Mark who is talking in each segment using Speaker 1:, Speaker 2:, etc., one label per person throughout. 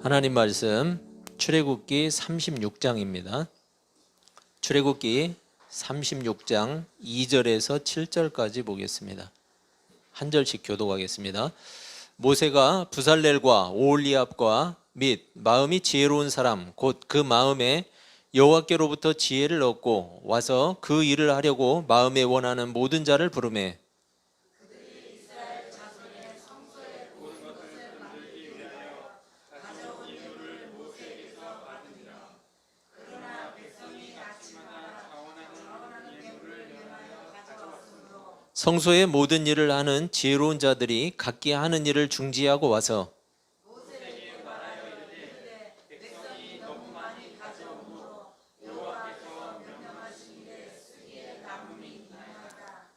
Speaker 1: 하나님 말씀 출애굽기 36장입니다. 출애굽기 36장 2절에서 7절까지 보겠습니다. 한 절씩 교독하겠습니다. 모세가 부살렐과 오홀리압과 및 마음이 지혜로운 사람 곧 그 마음에 여호와께로부터 지혜를 얻고 와서 그 일을 하려고 마음에 원하는 모든 자를 부르매 성소의 모든 일을 하는 지혜로운 자들이 각기 하는 일을 중지하고 와서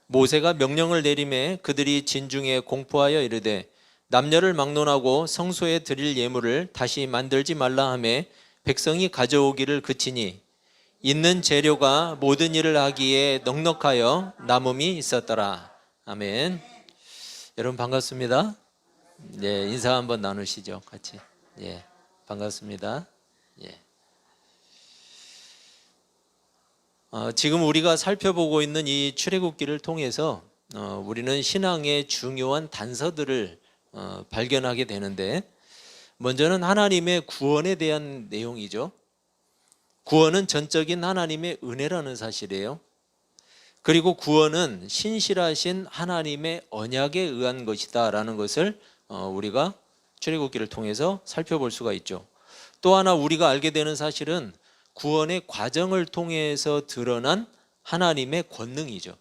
Speaker 1: 모세가 명령을 내리매 그들이 진중에 공포하여 이르되 남녀를 막론하고 성소에 드릴 예물을 다시 만들지 말라 하며 백성이 가져오기를 그치니 있는 재료가 모든 일을 하기에 넉넉하여 남음이 있었더라. 아멘. 여러분 반갑습니다. 네, 인사 한번 나누시죠, 같이. 예, 반갑습니다. 예. 지금 우리가 살펴보고 있는 이 출애굽기를 통해서 우리는 신앙의 중요한 단서들을 발견하게 되는데, 먼저는 하나님의 구원에 대한 내용이죠. 구원은 전적인 하나님의 은혜라는 사실이에요. 그리고 구원은 신실하신 하나님의 언약에 의한 것이다 라는 것을 우리가 출애굽기를 통해서 살펴볼 수가 있죠. 또 하나 우리가 알게 되는 사실은 구원의 과정을 통해서 드러난 하나님의 권능이죠.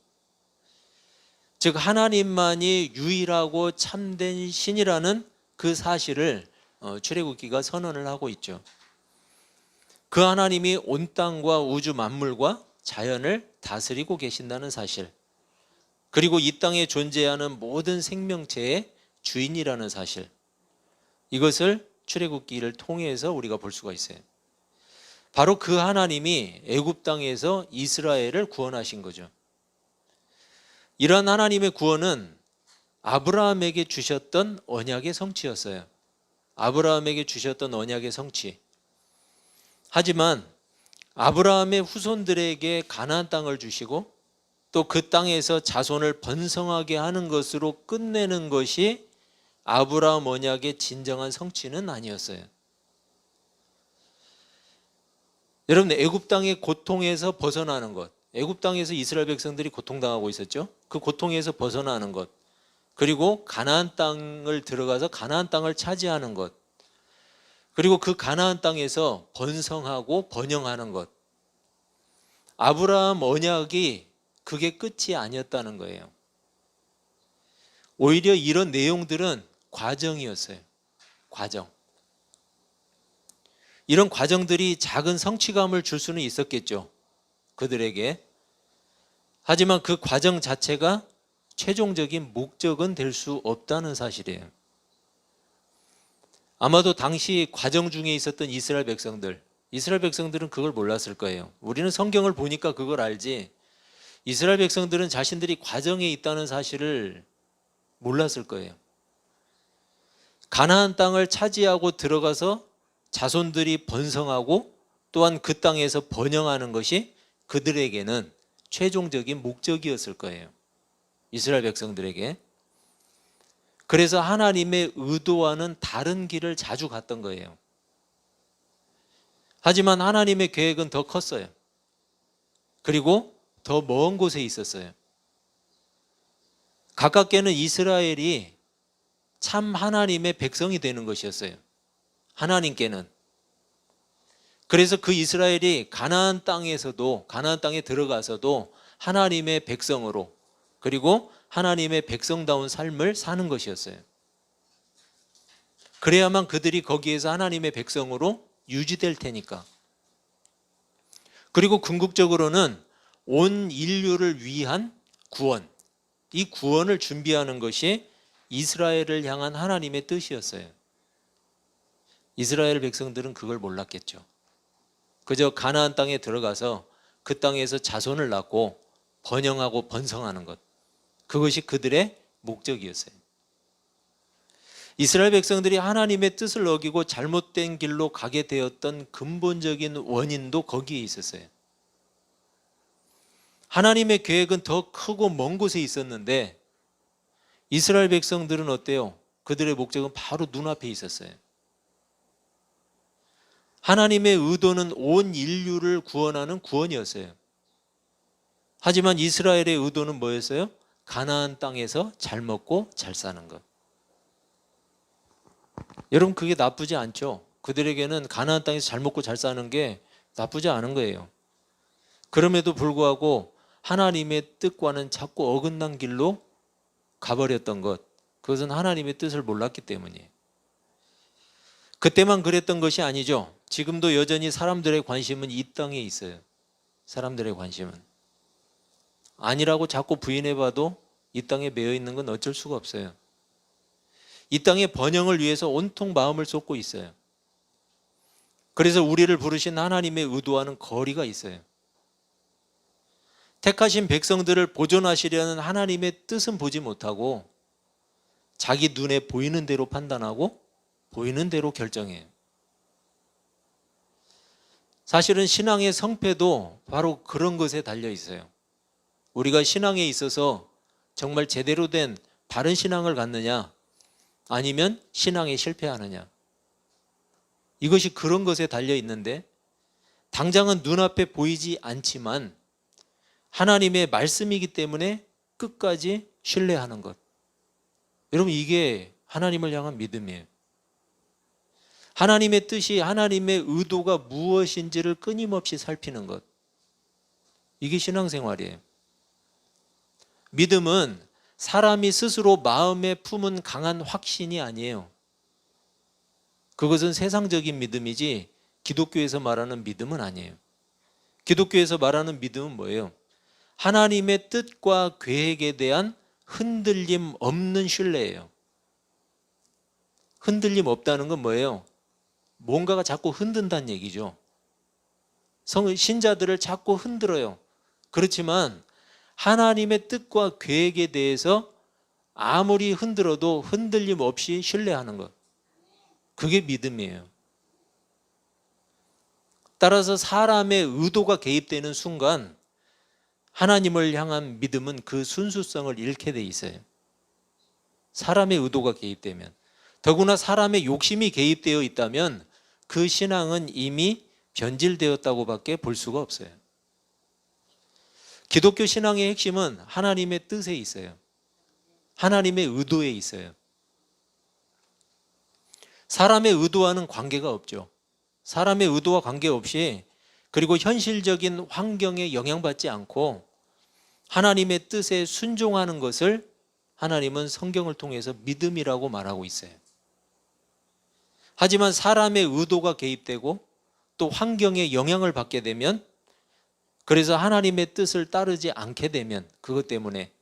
Speaker 1: 즉 하나님만이 유일하고 참된 신이라는 그 사실을 출애굽기가 선언을 하고 있죠. 그 하나님이 온 땅과 우주 만물과 자연을 다스리고 계신다는 사실, 그리고 이 땅에 존재하는 모든 생명체의 주인이라는 사실, 이것을 출애굽기를 통해서 우리가 볼 수가 있어요. 바로 그 하나님이 애굽 땅에서 이스라엘을 구원하신 거죠. 이러한 하나님의 구원은 아브라함에게 주셨던 언약의 성취였어요. 아브라함에게 주셨던 언약의 성취. 하지만 아브라함의 후손들에게 가나안 땅을 주시고 또 그 땅에서 자손을 번성하게 하는 것으로 끝내는 것이 아브라함 언약의 진정한 성취는 아니었어요. 여러분, 애굽 땅의 고통에서 벗어나는 것, 애굽 땅에서 이스라엘 백성들이 고통당하고 있었죠. 그 고통에서 벗어나는 것, 그리고 가나안 땅을 들어가서 가나안 땅을 차지하는 것, 그리고 그 가나안 땅에서 번성하고 번영하는 것, 아브라함 언약이 그게 끝이 아니었다는 거예요. 오히려 이런 내용들은 과정이었어요. 과정. 이런 과정들이 작은 성취감을 줄 수는 있었겠죠, 그들에게. 하지만 그 과정 자체가 최종적인 목적은 될 수 없다는 사실이에요. 아마도 당시 과정 중에 있었던 이스라엘 백성들은 그걸 몰랐을 거예요. 우리는 성경을 보니까 그걸 알지, 이스라엘 백성들은 자신들이 과정에 있다는 사실을 몰랐을 거예요. 가나안 땅을 차지하고 들어가서 자손들이 번성하고 또한 그 땅에서 번영하는 것이 그들에게는 최종적인 목적이었을 거예요, 이스라엘 백성들에게. 그래서 하나님의 의도와는 다른 길을 자주 갔던 거예요. 하지만 하나님의 계획은 더 컸어요. 그리고 더 먼 곳에 있었어요. 가깝게는 이스라엘이 참 하나님의 백성이 되는 것이었어요, 하나님께는. 그래서 그 이스라엘이 가나안 땅에 들어가서도 하나님의 백성으로, 그리고 하나님의 백성다운 삶을 사는 것이었어요. 그래야만 그들이 거기에서 하나님의 백성으로 유지될 테니까. 그리고 궁극적으로는 온 인류를 위한 구원, 이 구원을 준비하는 것이 이스라엘을 향한 하나님의 뜻이었어요. 이스라엘 백성들은 그걸 몰랐겠죠. 그저 가나안 땅에 들어가서 그 땅에서 자손을 낳고 번영하고 번성하는 것, 그것이 그들의 목적이었어요. 이스라엘 백성들이 하나님의 뜻을 어기고 잘못된 길로 가게 되었던 근본적인 원인도 거기에 있었어요. 하나님의 계획은 더 크고 먼 곳에 있었는데 이스라엘 백성들은 어때요? 그들의 목적은 바로 눈앞에 있었어요. 하나님의 의도는 온 인류를 구원하는 구원이었어요. 하지만 이스라엘의 의도는 뭐였어요? 가나안 땅에서 잘 먹고 잘 사는 것. 여러분, 그게 나쁘지 않죠? 그들에게는 가나안 땅에서 잘 먹고 잘 사는 게 나쁘지 않은 거예요. 그럼에도 불구하고 하나님의 뜻과는 자꾸 어긋난 길로 가버렸던 것, 그것은 하나님의 뜻을 몰랐기 때문이에요. 그때만 그랬던 것이 아니죠. 지금도 여전히 사람들의 관심은 이 땅에 있어요. 사람들의 관심은. 아니라고 자꾸 부인해봐도 이 땅에 매여 있는 건 어쩔 수가 없어요. 이 땅의 번영을 위해서 온통 마음을 쏟고 있어요. 그래서 우리를 부르신 하나님의 의도와는 거리가 있어요. 택하신 백성들을 보존하시려는 하나님의 뜻은 보지 못하고 자기 눈에 보이는 대로 판단하고 보이는 대로 결정해요. 사실은 신앙의 성패도 바로 그런 것에 달려 있어요. 우리가 신앙에 있어서 정말 제대로 된 바른 신앙을 갖느냐, 아니면 신앙에 실패하느냐, 이것이 그런 것에 달려 있는데, 당장은 눈앞에 보이지 않지만 하나님의 말씀이기 때문에 끝까지 신뢰하는 것. 여러분, 이게 하나님을 향한 믿음이에요. 하나님의 뜻이, 하나님의 의도가 무엇인지를 끊임없이 살피는 것. 이게 신앙생활이에요. 믿음은 사람이 스스로 마음에 품은 강한 확신이 아니에요. 그것은 세상적인 믿음이지 기독교에서 말하는 믿음은 아니에요. 기독교에서 말하는 믿음은 뭐예요? 하나님의 뜻과 계획에 대한 흔들림 없는 신뢰예요. 흔들림 없다는 건 뭐예요? 뭔가가 자꾸 흔든다는 얘기죠. 신자들을 자꾸 흔들어요. 그렇지만 하나님의 뜻과 계획에 대해서 아무리 흔들어도 흔들림 없이 신뢰하는 것. 그게 믿음이에요. 따라서 사람의 의도가 개입되는 순간 하나님을 향한 믿음은 그 순수성을 잃게 돼 있어요. 사람의 의도가 개입되면. 더구나 사람의 욕심이 개입되어 있다면 그 신앙은 이미 변질되었다고밖에 볼 수가 없어요. 기독교 신앙의 핵심은 하나님의 뜻에 있어요. 하나님의 의도에 있어요. 사람의 의도와는 관계가 없죠. 사람의 의도와 관계없이, 그리고 현실적인 환경에 영향받지 않고 하나님의 뜻에 순종하는 것을 하나님은 성경을 통해서 믿음이라고 말하고 있어요. 하지만 사람의 의도가 개입되고 또 환경에 영향을 받게 되면, 그래서 하나님의 뜻을 따르지 않게 되면, 그것 때문에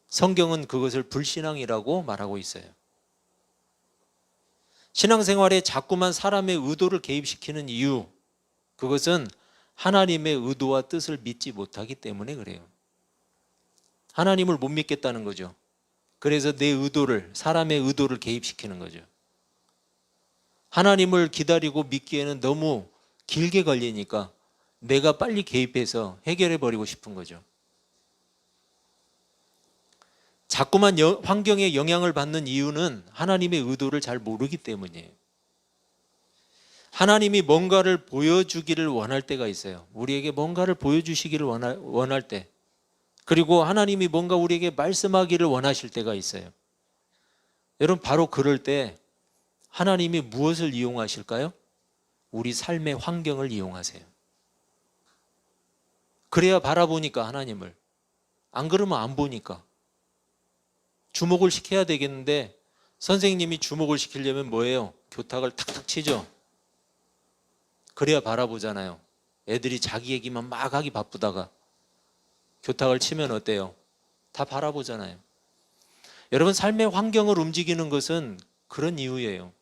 Speaker 1: 성경은 그것을 불신앙이라고 말하고 있어요. 신앙생활에 자꾸만 사람의 의도를 개입시키는 이유, 그것은 하나님의 의도와 뜻을 믿지 못하기 때문에 그래요. 하나님을 못 믿겠다는 거죠. 그래서 내 의도를, 사람의 의도를 개입시키는 거죠. 하나님을 기다리고 믿기에는 너무 길게 걸리니까 내가 빨리 개입해서 해결해 버리고 싶은 거죠. 자꾸만 환경에 영향을 받는 이유는 하나님의 의도를 잘 모르기 때문이에요. 하나님이 뭔가를 보여주기를 원할 때가 있어요. 우리에게 뭔가를 보여주시기를 원할 때, 그리고 하나님이 뭔가 우리에게 말씀하기를 원하실 때가 있어요. 여러분, 바로 그럴 때 하나님이 무엇을 이용하실까요? 우리 삶의 환경을 이용하세요. 그래야 바라보니까 하나님을. 안 그러면 안 보니까. 주목을 시켜야 되겠는데 선생님이 주목을 시키려면 뭐예요? 교탁을 탁탁 치죠. 그래야 바라보잖아요. 애들이 자기 얘기만 막 하기 바쁘다가 교탁을 치면 어때요? 다 바라보잖아요. 여러분, 삶의 환경을 움직이는 것은 그런 이유예요.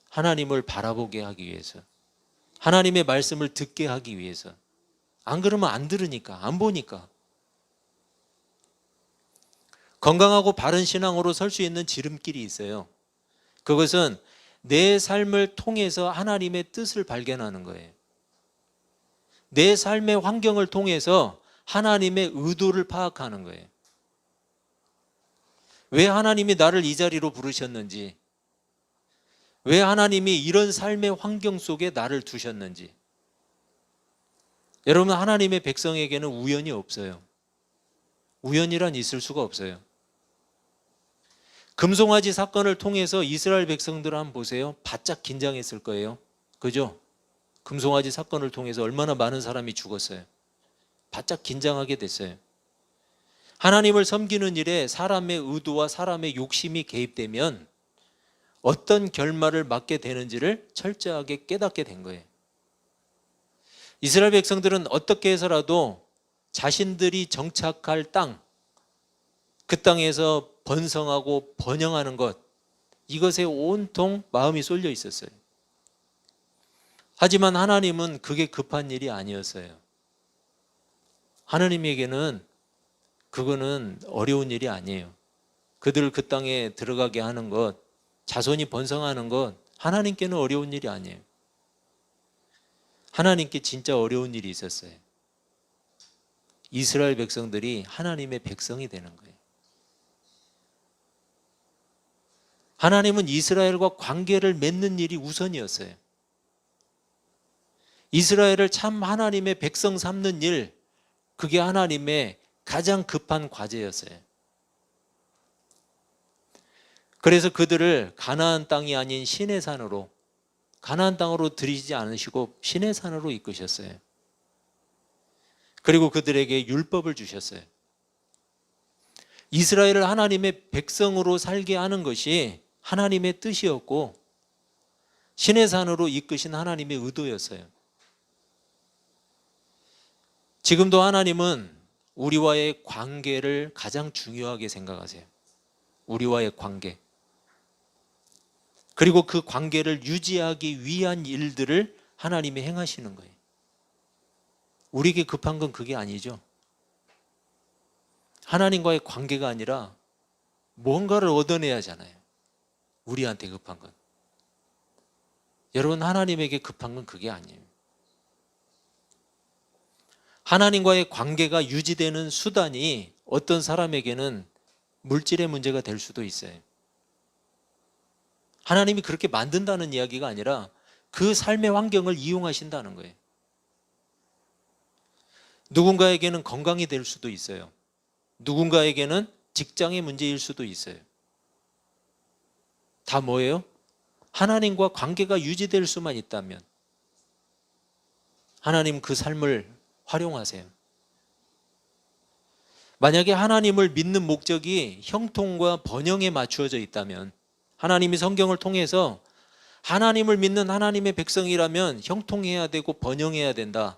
Speaker 1: 하나님을 바라보게 하기 위해서, 하나님의 말씀을 듣게 하기 위해서. 안 그러면 안 들으니까, 안 보니까. 건강하고 바른 신앙으로 설 수 있는 지름길이 있어요. 그것은 내 삶을 통해서 하나님의 뜻을 발견하는 거예요. 내 삶의 환경을 통해서 하나님의 의도를 파악하는 거예요. 왜 하나님이 나를 이 자리로 부르셨는지, 왜 하나님이 이런 삶의 환경 속에 나를 두셨는지. 여러분, 하나님의 백성에게는 우연이 없어요. 우연이란 있을 수가 없어요. 금송아지 사건을 통해서 이스라엘 백성들 한번 보세요. 바짝 긴장했을 거예요. 그죠? 금송아지 사건을 통해서 얼마나 많은 사람이 죽었어요. 바짝 긴장하게 됐어요. 하나님을 섬기는 일에 사람의 의도와 사람의 욕심이 개입되면 어떤 결말을 맞게 되는지를 철저하게 깨닫게 된 거예요. 이스라엘 백성들은 어떻게 해서라도 자신들이 정착할 땅, 그 땅에서 번성하고 번영하는 것, 이것에 온통 마음이 쏠려 있었어요. 하지만 하나님은 그게 급한 일이 아니었어요. 하나님에게는 그거는 어려운 일이 아니에요. 그들을 그 땅에 들어가게 하는 것, 자손이 번성하는 것, 하나님께는 어려운 일이 아니에요. 하나님께 진짜 어려운 일이 있었어요. 이스라엘 백성들이 하나님의 백성이 되는 거예요. 하나님은 이스라엘과 관계를 맺는 일이 우선이었어요. 이스라엘을 참 하나님의 백성 삼는 일, 그게 하나님의 가장 급한 과제였어요. 그래서 그들을 가나안 땅이 아닌 시내산으로, 가나안 땅으로 들이지 않으시고 시내산으로 이끄셨어요. 그리고 그들에게 율법을 주셨어요. 이스라엘을 하나님의 백성으로 살게 하는 것이 하나님의 뜻이었고 시내산으로 이끄신 하나님의 의도였어요. 지금도 하나님은 우리와의 관계를 가장 중요하게 생각하세요. 우리와의 관계. 그리고 그 관계를 유지하기 위한 일들을 하나님이 행하시는 거예요. 우리에게 급한 건 그게 아니죠. 하나님과의 관계가 아니라 뭔가를 얻어내야 하잖아요. 우리한테 급한 건. 여러분, 하나님에게 급한 건 그게 아니에요. 하나님과의 관계가 유지되는 수단이 어떤 사람에게는 물질의 문제가 될 수도 있어요. 하나님이 그렇게 만든다는 이야기가 아니라 그 삶의 환경을 이용하신다는 거예요. 누군가에게는 건강이 될 수도 있어요. 누군가에게는 직장의 문제일 수도 있어요. 다 뭐예요? 하나님과 관계가 유지될 수만 있다면 하나님 그 삶을 활용하세요. 만약에 하나님을 믿는 목적이 형통과 번영에 맞추어져 있다면, 하나님이 성경을 통해서 하나님을 믿는 하나님의 백성이라면 형통해야 되고 번영해야 된다,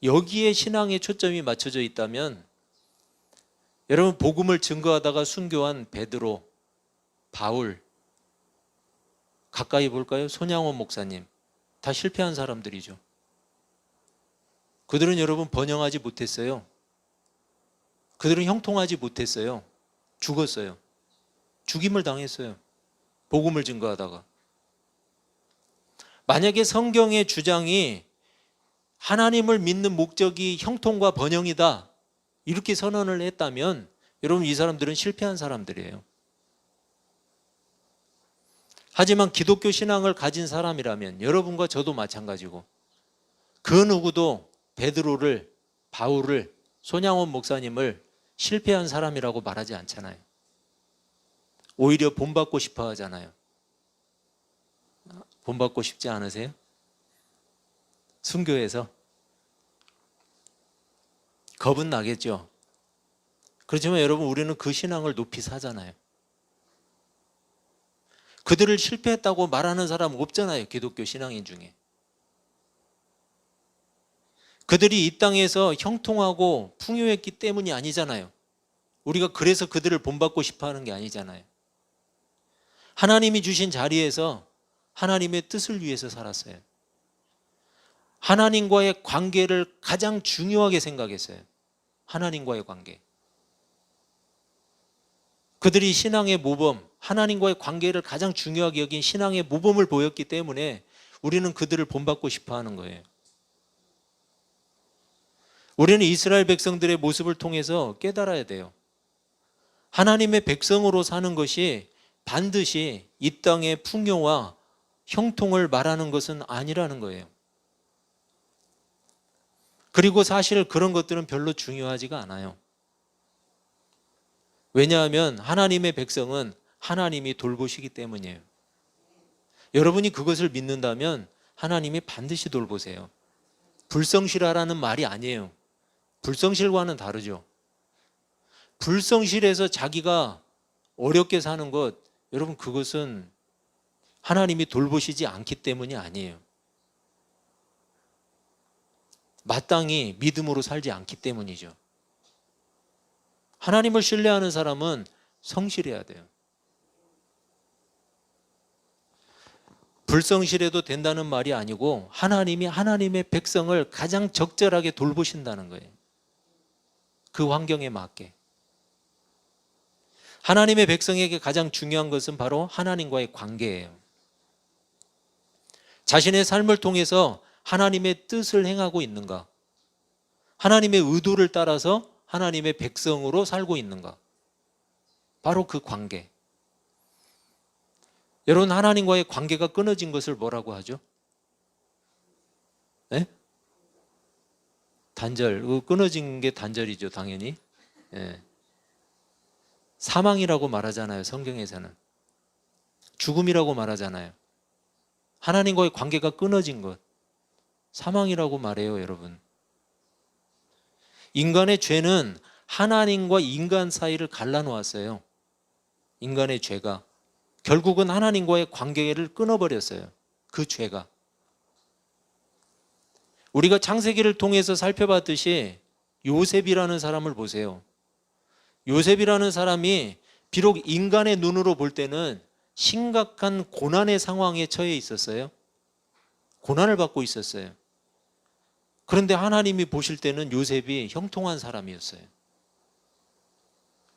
Speaker 1: 여기에 신앙의 초점이 맞춰져 있다면, 여러분, 복음을 증거하다가 순교한 베드로, 바울, 가까이 볼까요? 손양원 목사님, 다 실패한 사람들이죠. 그들은 여러분 번영하지 못했어요. 그들은 형통하지 못했어요. 죽었어요. 죽임을 당했어요. 복음을 증거하다가. 만약에 성경의 주장이 하나님을 믿는 목적이 형통과 번영이다, 이렇게 선언을 했다면 여러분, 이 사람들은 실패한 사람들이에요. 하지만 기독교 신앙을 가진 사람이라면 여러분과 저도 마찬가지고 그 누구도 베드로를, 바울을, 손양원 목사님을 실패한 사람이라고 말하지 않잖아요. 오히려 본받고 싶어 하잖아요. 본받고 싶지 않으세요? 순교해서 겁은 나겠죠. 그렇지만 여러분, 우리는 그 신앙을 높이 사잖아요. 그들을 실패했다고 말하는 사람 없잖아요. 기독교 신앙인 중에. 그들이 이 땅에서 형통하고 풍요했기 때문이 아니잖아요. 우리가 그래서 그들을 본받고 싶어 하는 게 아니잖아요. 하나님이 주신 자리에서 하나님의 뜻을 위해서 살았어요. 하나님과의 관계를 가장 중요하게 생각했어요. 하나님과의 관계. 그들이 신앙의 모범, 하나님과의 관계를 가장 중요하게 여긴 신앙의 모범을 보였기 때문에 우리는 그들을 본받고 싶어 하는 거예요. 우리는 이스라엘 백성들의 모습을 통해서 깨달아야 돼요. 하나님의 백성으로 사는 것이 반드시 이 땅의 풍요와 형통을 말하는 것은 아니라는 거예요. 그리고 사실 그런 것들은 별로 중요하지가 않아요. 왜냐하면 하나님의 백성은 하나님이 돌보시기 때문이에요. 여러분이 그것을 믿는다면 하나님이 반드시 돌보세요. 불성실하라는 말이 아니에요. 불성실과는 다르죠. 불성실해서 자기가 어렵게 사는 것, 여러분 그것은 하나님이 돌보시지 않기 때문이 아니에요. 마땅히 믿음으로 살지 않기 때문이죠. 하나님을 신뢰하는 사람은 성실해야 돼요. 불성실해도 된다는 말이 아니고 하나님이 하나님의 백성을 가장 적절하게 돌보신다는 거예요. 그 환경에 맞게. 하나님의 백성에게 가장 중요한 것은 바로 하나님과의 관계예요. 자신의 삶을 통해서 하나님의 뜻을 행하고 있는가? 하나님의 의도를 따라서 하나님의 백성으로 살고 있는가? 바로 그 관계. 여러분, 하나님과의 관계가 끊어진 것을 뭐라고 하죠? 네? 단절. 끊어진 게 단절이죠, 당연히. 네. 사망이라고 말하잖아요, 성경에서는. 죽음이라고 말하잖아요. 하나님과의 관계가 끊어진 것. 사망이라고 말해요, 여러분. 인간의 죄는 하나님과 인간 사이를 갈라놓았어요. 인간의 죄가. 결국은 하나님과의 관계를 끊어버렸어요. 그 죄가. 우리가 창세기를 통해서 살펴봤듯이 요셉이라는 사람을 보세요. 요셉이라는 사람이 비록 인간의 눈으로 볼 때는 심각한 고난의 상황에 처해 있었어요. 고난을 받고 있었어요. 그런데 하나님이 보실 때는 요셉이 형통한 사람이었어요.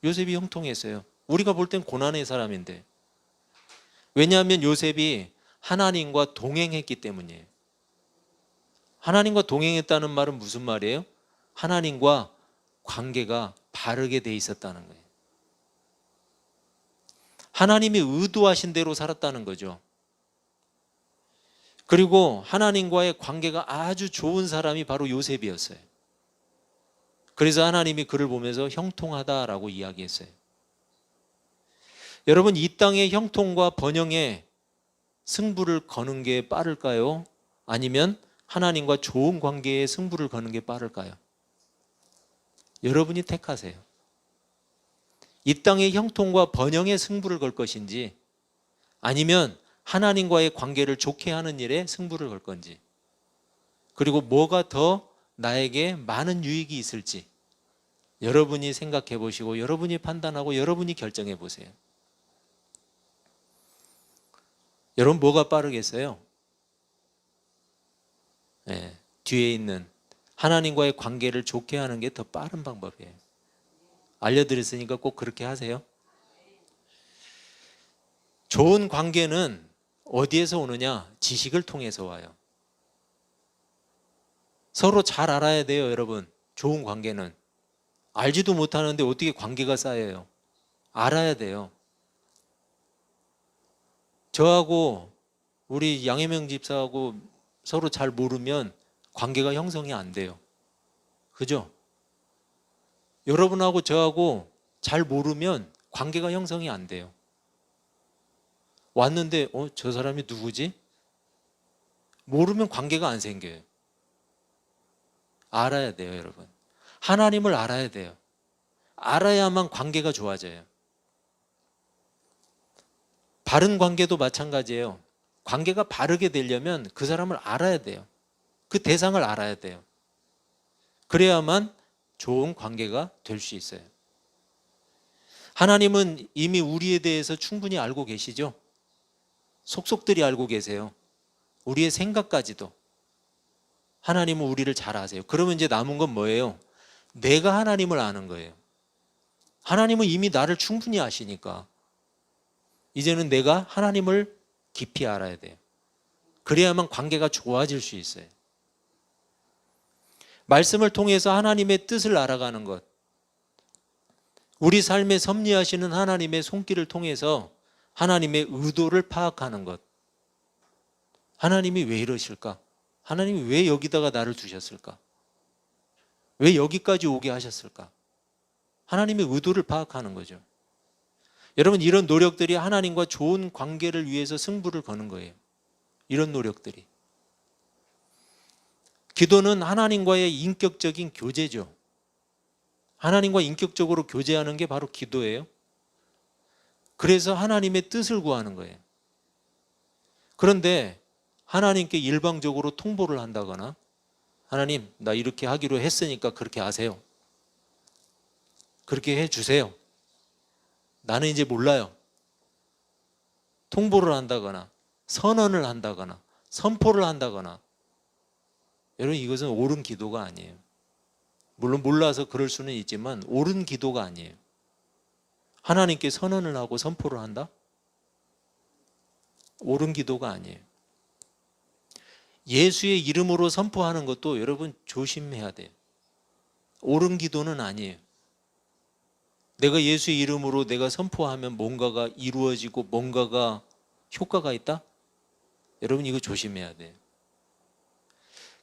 Speaker 1: 요셉이 형통했어요. 우리가 볼 땐 고난의 사람인데. 왜냐하면 요셉이 하나님과 동행했기 때문이에요. 하나님과 동행했다는 말은 무슨 말이에요? 하나님과 관계가 바르게 돼 있었다는 거예요. 하나님이 의도하신 대로 살았다는 거죠. 그리고 하나님과의 관계가 아주 좋은 사람이 바로 요셉이었어요. 그래서 하나님이 그를 보면서 형통하다라고 이야기했어요. 여러분, 이 땅의 형통과 번영에 승부를 거는 게 빠를까요? 아니면 하나님과 좋은 관계에 승부를 거는 게 빠를까요? 여러분이 택하세요. 이 땅의 형통과 번영에 승부를 걸 것인지 아니면 하나님과의 관계를 좋게 하는 일에 승부를 걸 건지, 그리고 뭐가 더 나에게 많은 유익이 있을지 여러분이 생각해 보시고 여러분이 판단하고 여러분이 결정해 보세요. 여러분, 뭐가 빠르겠어요? 네, 뒤에 있는 하나님과의 관계를 좋게 하는 게 더 빠른 방법이에요. 알려드렸으니까 꼭 그렇게 하세요. 좋은 관계는 어디에서 오느냐? 지식을 통해서 와요. 서로 잘 알아야 돼요, 여러분. 좋은 관계는. 알지도 못하는데 어떻게 관계가 쌓여요? 알아야 돼요. 저하고 우리 양혜명 집사하고 서로 잘 모르면 관계가 형성이 안 돼요. 그죠? 여러분하고 저하고 잘 모르면 관계가 형성이 안 돼요. 왔는데 저 사람이 누구지? 모르면 관계가 안 생겨요. 알아야 돼요, 여러분. 하나님을 알아야 돼요. 알아야만 관계가 좋아져요. 바른 관계도 마찬가지예요. 관계가 바르게 되려면 그 사람을 알아야 돼요. 그 대상을 알아야 돼요. 그래야만 좋은 관계가 될 수 있어요. 하나님은 이미 우리에 대해서 충분히 알고 계시죠? 속속들이 알고 계세요. 우리의 생각까지도. 하나님은 우리를 잘 아세요. 그러면 이제 남은 건 뭐예요? 내가 하나님을 아는 거예요. 하나님은 이미 나를 충분히 아시니까. 이제는 내가 하나님을 깊이 알아야 돼요. 그래야만 관계가 좋아질 수 있어요. 말씀을 통해서 하나님의 뜻을 알아가는 것, 우리 삶에 섭리하시는 하나님의 손길을 통해서 하나님의 의도를 파악하는 것. 하나님이 왜 이러실까? 하나님이 왜 여기다가 나를 두셨을까? 왜 여기까지 오게 하셨을까? 하나님의 의도를 파악하는 거죠. 여러분, 이런 노력들이 하나님과 좋은 관계를 위해서 승부를 거는 거예요. 이런 노력들이. 기도는 하나님과의 인격적인 교제죠. 하나님과 인격적으로 교제하는 게 바로 기도예요. 그래서 하나님의 뜻을 구하는 거예요. 그런데 하나님께 일방적으로 통보를 한다거나, 하나님, 나 이렇게 하기로 했으니까 그렇게 하세요. 그렇게 해주세요. 나는 이제 몰라요. 통보를 한다거나, 선언을 한다거나, 선포를 한다거나, 여러분, 이것은 옳은 기도가 아니에요. 물론 몰라서 그럴 수는 있지만 옳은 기도가 아니에요. 하나님께 선언을 하고 선포를 한다? 옳은 기도가 아니에요. 예수의 이름으로 선포하는 것도 여러분 조심해야 돼요. 옳은 기도는 아니에요. 내가 예수의 이름으로 내가 선포하면 뭔가가 이루어지고 뭔가가 효과가 있다? 여러분, 이거 조심해야 돼요.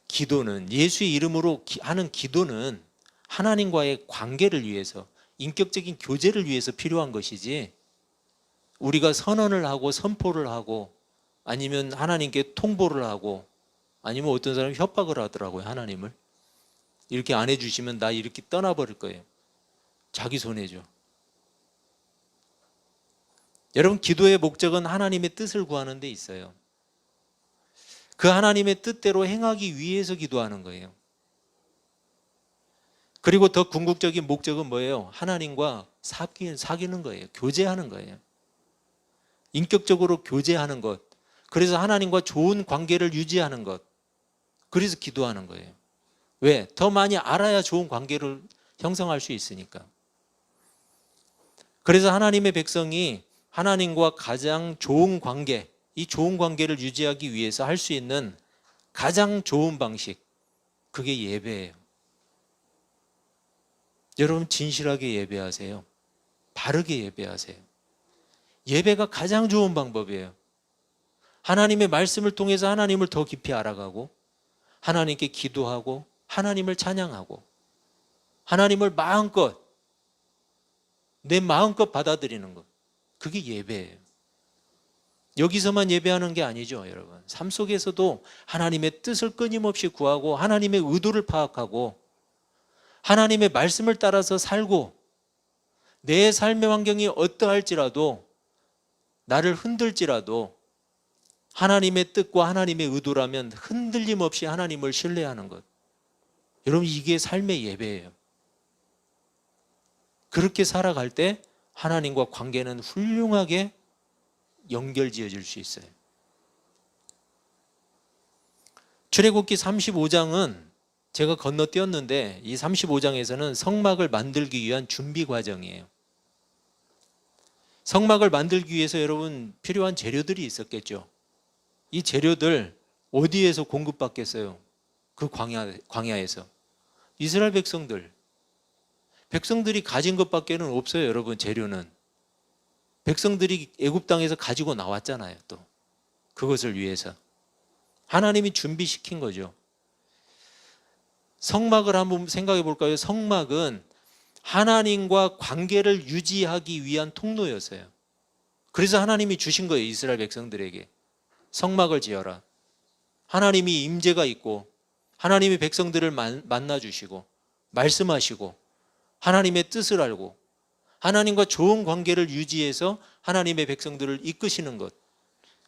Speaker 1: 기도는, 예수의 이름으로 하는 기도는 하나님과의 관계를 위해서, 인격적인 교제를 위해서 필요한 것이지, 우리가 선언을 하고 선포를 하고 아니면 하나님께 통보를 하고 아니면 어떤 사람이 협박을 하더라고요. 하나님을 이렇게 안 해주시면 나 이렇게 떠나버릴 거예요. 자기 손해죠. 여러분, 기도의 목적은 하나님의 뜻을 구하는 데 있어요. 그 하나님의 뜻대로 행하기 위해서 기도하는 거예요. 그리고 더 궁극적인 목적은 뭐예요? 하나님과 사귀는 거예요. 교제하는 거예요. 인격적으로 교제하는 것. 그래서 하나님과 좋은 관계를 유지하는 것. 그래서 기도하는 거예요. 왜? 더 많이 알아야 좋은 관계를 형성할 수 있으니까. 그래서 하나님의 백성이 하나님과 가장 좋은 관계, 이 좋은 관계를 유지하기 위해서 할 수 있는 가장 좋은 방식, 그게 예배예요. 여러분, 진실하게 예배하세요. 바르게 예배하세요. 예배가 가장 좋은 방법이에요. 하나님의 말씀을 통해서 하나님을 더 깊이 알아가고, 하나님께 기도하고, 하나님을 찬양하고, 하나님을 내 마음껏 받아들이는 것, 그게 예배예요. 여기서만 예배하는 게 아니죠, 여러분. 삶 속에서도 하나님의 뜻을 끊임없이 구하고, 하나님의 의도를 파악하고, 하나님의 말씀을 따라서 살고, 내 삶의 환경이 어떠할지라도, 나를 흔들지라도 하나님의 뜻과 하나님의 의도라면 흔들림 없이 하나님을 신뢰하는 것. 여러분, 이게 삶의 예배예요. 그렇게 살아갈 때 하나님과 관계는 훌륭하게 연결지어질 수 있어요. 출애굽기 35장은 제가 건너뛰었는데, 이 35장에서는 성막을 만들기 위한 준비 과정이에요. 성막을 만들기 위해서 여러분 필요한 재료들이 있었겠죠. 이 재료들 어디에서 공급받겠어요? 그 광야에서. 이스라엘 백성들이 가진 것밖에는 없어요, 여러분. 재료는 백성들이 애굽 땅에서 가지고 나왔잖아요. 또 그것을 위해서 하나님이 준비시킨 거죠. 성막을 한번 생각해 볼까요? 성막은 하나님과 관계를 유지하기 위한 통로였어요. 그래서 하나님이 주신 거예요, 이스라엘 백성들에게. 성막을 지어라. 하나님이 임재가 있고, 하나님이 백성들을 만나 주시고, 말씀하시고, 하나님의 뜻을 알고, 하나님과 좋은 관계를 유지해서 하나님의 백성들을 이끄시는 것,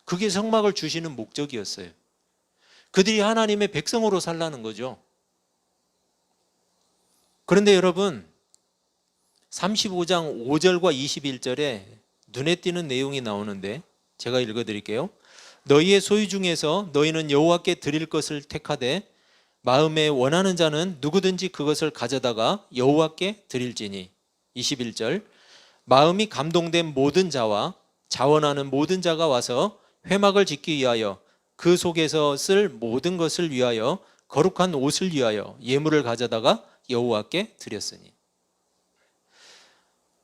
Speaker 1: 그게 성막을 주시는 목적이었어요. 그들이 하나님의 백성으로 살라는 거죠. 그런데 여러분, 35장 5절과 21절에 눈에 띄는 내용이 나오는데 제가 읽어드릴게요. 너희의 소유 중에서 너희는 여호와께 드릴 것을 택하되 마음에 원하는 자는 누구든지 그것을 가져다가 여호와께 드릴지니. 21절, 마음이 감동된 모든 자와 자원하는 모든 자가 와서 회막을 짓기 위하여 그 속에서 쓸 모든 것을 위하여 거룩한 옷을 위하여 예물을 가져다가 여호와께 드렸으니.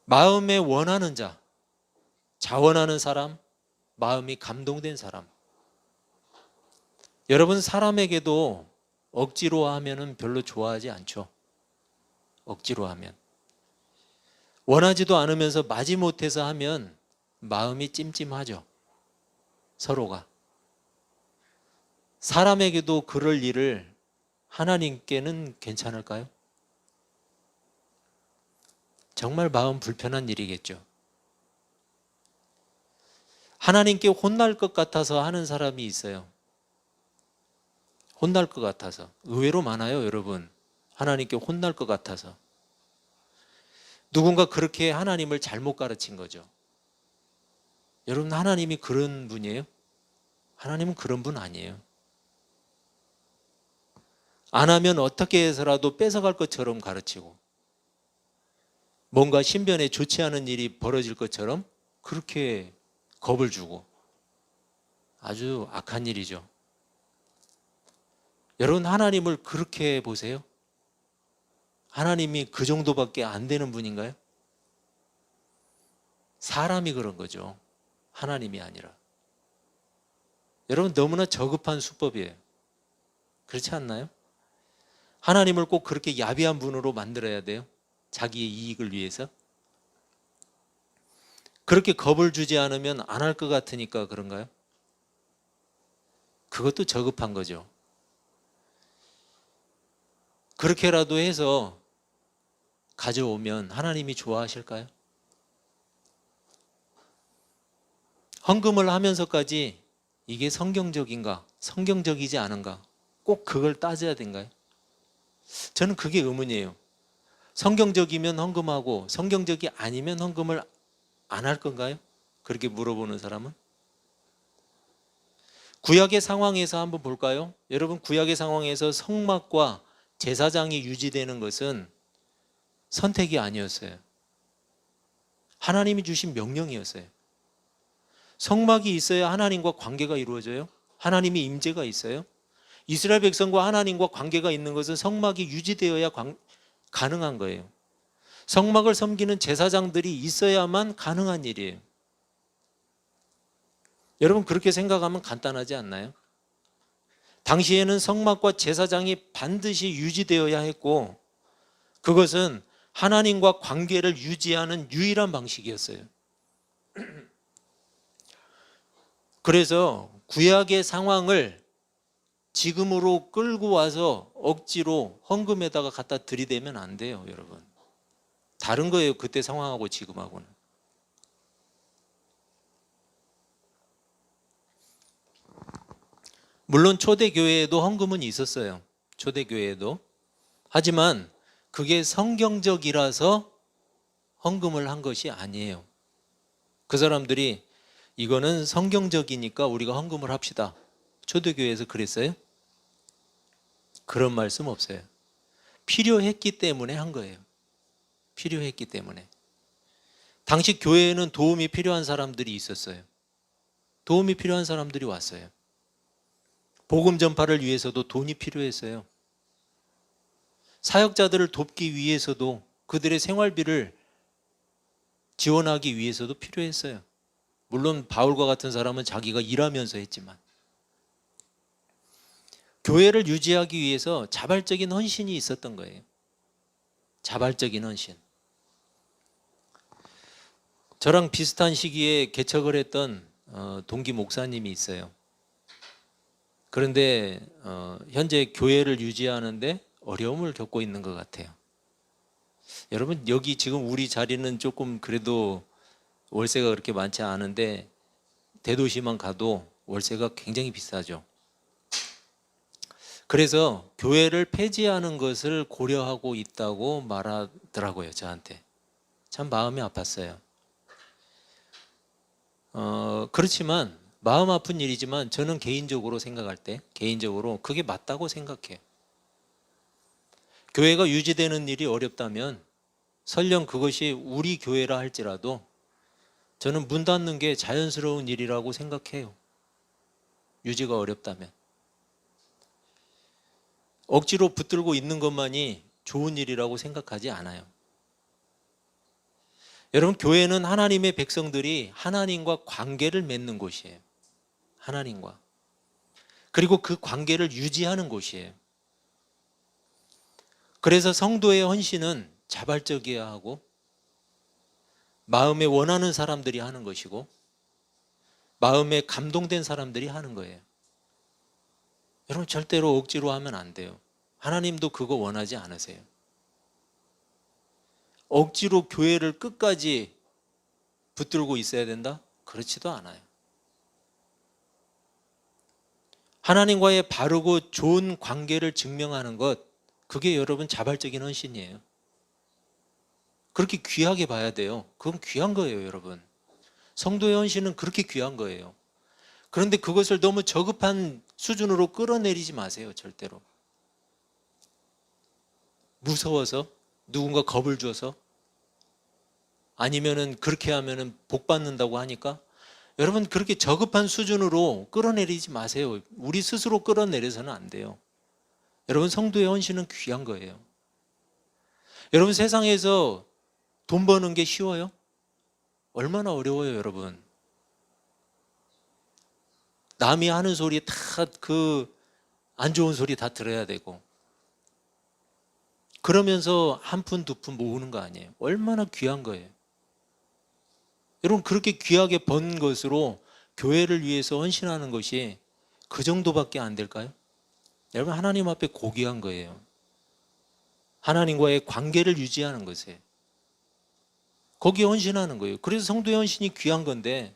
Speaker 1: 마음에 원하는 자, 자원하는 사람, 마음이 감동된 사람. 여러분, 사람에게도 억지로 하면은 별로 좋아하지 않죠. 억지로 하면. 원하지도 않으면서 마지못해서 하면 마음이 찜찜하죠. 서로가. 사람에게도 그럴 일을 하나님께는 괜찮을까요? 정말 마음 불편한 일이겠죠. 하나님께 혼날 것 같아서 하는 사람이 있어요. 혼날 것 같아서. 의외로 많아요, 여러분. 하나님께 혼날 것 같아서. 누군가 그렇게 하나님을 잘못 가르친 거죠. 여러분, 하나님이 그런 분이에요? 하나님은 그런 분 아니에요. 안 하면 어떻게 해서라도 뺏어갈 것처럼 가르치고, 뭔가 신변에 좋지 않은 일이 벌어질 것처럼 그렇게 겁을 주고, 아주 악한 일이죠. 여러분, 하나님을 그렇게 보세요? 하나님이 그 정도밖에 안 되는 분인가요? 사람이 그런 거죠. 하나님이 아니라. 여러분, 너무나 저급한 수법이에요. 그렇지 않나요? 하나님을 꼭 그렇게 야비한 분으로 만들어야 돼요? 자기의 이익을 위해서? 그렇게 겁을 주지 않으면 안 할 것 같으니까 그런가요? 그것도 저급한 거죠. 그렇게라도 해서 가져오면 하나님이 좋아하실까요? 헌금을 하면서까지 이게 성경적인가, 성경적이지 않은가, 꼭 그걸 따져야 된가요? 저는 그게 의문이에요. 성경적이면 헌금하고 성경적이 아니면 헌금을 안 할 건가요? 그렇게 물어보는 사람은? 구약의 상황에서 한번 볼까요? 여러분, 구약의 상황에서 성막과 제사장이 유지되는 것은 선택이 아니었어요. 하나님이 주신 명령이었어요. 성막이 있어야 하나님과 관계가 이루어져요. 하나님의 임재가 있어요. 이스라엘 백성과 하나님과 관계가 있는 것은 성막이 유지되어야 가능한 거예요. 성막을 섬기는 제사장들이 있어야만 가능한 일이에요. 여러분, 그렇게 생각하면 간단하지 않나요? 당시에는 성막과 제사장이 반드시 유지되어야 했고, 그것은 하나님과 관계를 유지하는 유일한 방식이었어요. 그래서 구약의 상황을 지금으로 끌고 와서 억지로 헌금에다가 갖다 들이대면 안 돼요, 여러분. 다른 거예요, 그때 상황하고 지금하고는. 물론 초대교회에도 헌금은 있었어요. 초대교회에도. 하지만 그게 성경적이라서 헌금을 한 것이 아니에요. 그 사람들이 이거는 성경적이니까 우리가 헌금을 합시다. 초대교회에서 그랬어요? 그런 말씀 없어요. 필요했기 때문에 한 거예요. 필요했기 때문에. 당시 교회에는 도움이 필요한 사람들이 있었어요. 도움이 필요한 사람들이 왔어요. 복음 전파를 위해서도 돈이 필요했어요. 사역자들을 돕기 위해서도, 그들의 생활비를 지원하기 위해서도 필요했어요. 물론 바울과 같은 사람은 자기가 일하면서 했지만, 교회를 유지하기 위해서 자발적인 헌신이 있었던 거예요. 자발적인 헌신. 저랑 비슷한 시기에 개척을 했던 동기 목사님이 있어요. 그런데 현재 교회를 유지하는데 어려움을 겪고 있는 것 같아요. 여러분, 여기 지금 우리 자리는 조금 그래도 월세가 그렇게 많지 않은데 대도시만 가도 월세가 굉장히 비싸죠. 그래서 교회를 폐지하는 것을 고려하고 있다고 말하더라고요, 저한테. 참 마음이 아팠어요. 그렇지만 마음 아픈 일이지만 저는 개인적으로 생각할 때, 개인적으로 그게 맞다고 생각해요. 교회가 유지되는 일이 어렵다면 설령 그것이 우리 교회라 할지라도 저는 문 닫는 게 자연스러운 일이라고 생각해요. 유지가 어렵다면. 억지로 붙들고 있는 것만이 좋은 일이라고 생각하지 않아요. 여러분, 교회는 하나님의 백성들이 하나님과 관계를 맺는 곳이에요. 하나님과. 그리고 그 관계를 유지하는 곳이에요. 그래서 성도의 헌신은 자발적이어야 하고 마음에 원하는 사람들이 하는 것이고 마음에 감동된 사람들이 하는 거예요. 여러분, 절대로 억지로 하면 안 돼요. 하나님도 그거 원하지 않으세요. 억지로 교회를 끝까지 붙들고 있어야 된다? 그렇지도 않아요. 하나님과의 바르고 좋은 관계를 증명하는 것, 그게 여러분 자발적인 헌신이에요. 그렇게 귀하게 봐야 돼요. 그건 귀한 거예요, 여러분. 성도의 헌신은 그렇게 귀한 거예요. 그런데 그것을 너무 저급한 수준으로 끌어내리지 마세요, 절대로. 무서워서, 누군가 겁을 줘서, 아니면은 그렇게 하면은 복 받는다고 하니까, 여러분, 그렇게 저급한 수준으로 끌어내리지 마세요. 우리 스스로 끌어내려서는 안 돼요. 여러분, 성도의 헌신은 귀한 거예요. 여러분, 세상에서 돈 버는 게 쉬워요? 얼마나 어려워요, 여러분. 남이 하는 소리 다 안 좋은 소리 다 들어야 되고, 그러면서 한 푼 두 푼 모으는 거 아니에요. 얼마나 귀한 거예요. 여러분, 그렇게 귀하게 번 것으로 교회를 위해서 헌신하는 것이 그 정도밖에 안 될까요? 여러분, 하나님 앞에 고귀한 거예요. 하나님과의 관계를 유지하는 것에 거기에 헌신하는 거예요. 그래서 성도의 헌신이 귀한 건데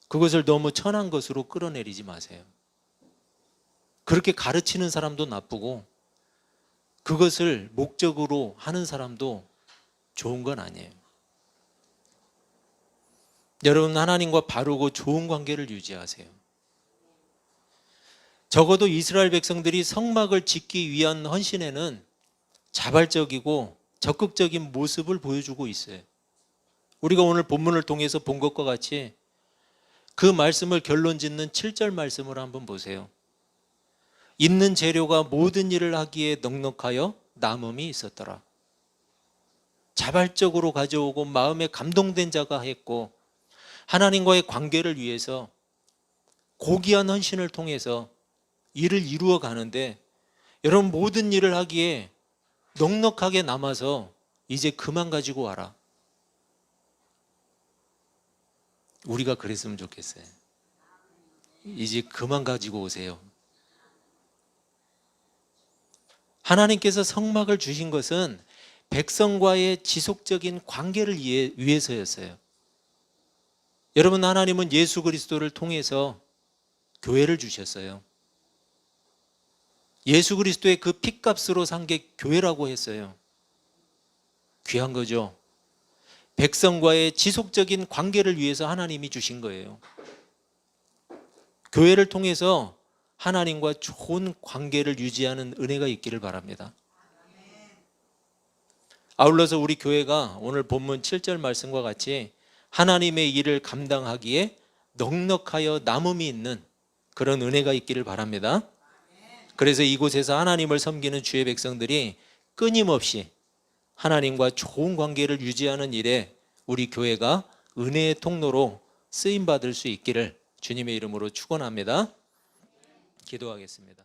Speaker 1: 그것을 너무 천한 것으로 끌어내리지 마세요. 그렇게 가르치는 사람도 나쁘고 그것을 목적으로 하는 사람도 좋은 건 아니에요. 여러분, 하나님과 바르고 좋은 관계를 유지하세요. 적어도 이스라엘 백성들이 성막을 짓기 위한 헌신에는 자발적이고 적극적인 모습을 보여주고 있어요. 우리가 오늘 본문을 통해서 본 것과 같이 그 말씀을 결론 짓는 7절 말씀을 한번 보세요. 있는 재료가 모든 일을 하기에 넉넉하여 남음이 있었더라. 자발적으로 가져오고 마음에 감동된 자가 했고 하나님과의 관계를 위해서 고귀한 헌신을 통해서 일을 이루어 가는데 여러분, 모든 일을 하기에 넉넉하게 남아서 이제 그만 가지고 와라. 우리가 그랬으면 좋겠어요. 이제 그만 가지고 오세요. 하나님께서 성막을 주신 것은 백성과의 지속적인 관계를 위해서였어요. 여러분, 하나님은 예수 그리스도를 통해서 교회를 주셨어요. 예수 그리스도의 그 핏값으로 산 게 교회라고 했어요. 귀한 거죠. 백성과의 지속적인 관계를 위해서 하나님이 주신 거예요. 교회를 통해서 하나님과 좋은 관계를 유지하는 은혜가 있기를 바랍니다. 아울러서 우리 교회가 오늘 본문 7절 말씀과 같이 하나님의 일을 감당하기에 넉넉하여 남음이 있는 그런 은혜가 있기를 바랍니다. 그래서 이곳에서 하나님을 섬기는 주의 백성들이 끊임없이 하나님과 좋은 관계를 유지하는 일에 우리 교회가 은혜의 통로로 쓰임받을 수 있기를 주님의 이름으로 축원합니다. 기도하겠습니다.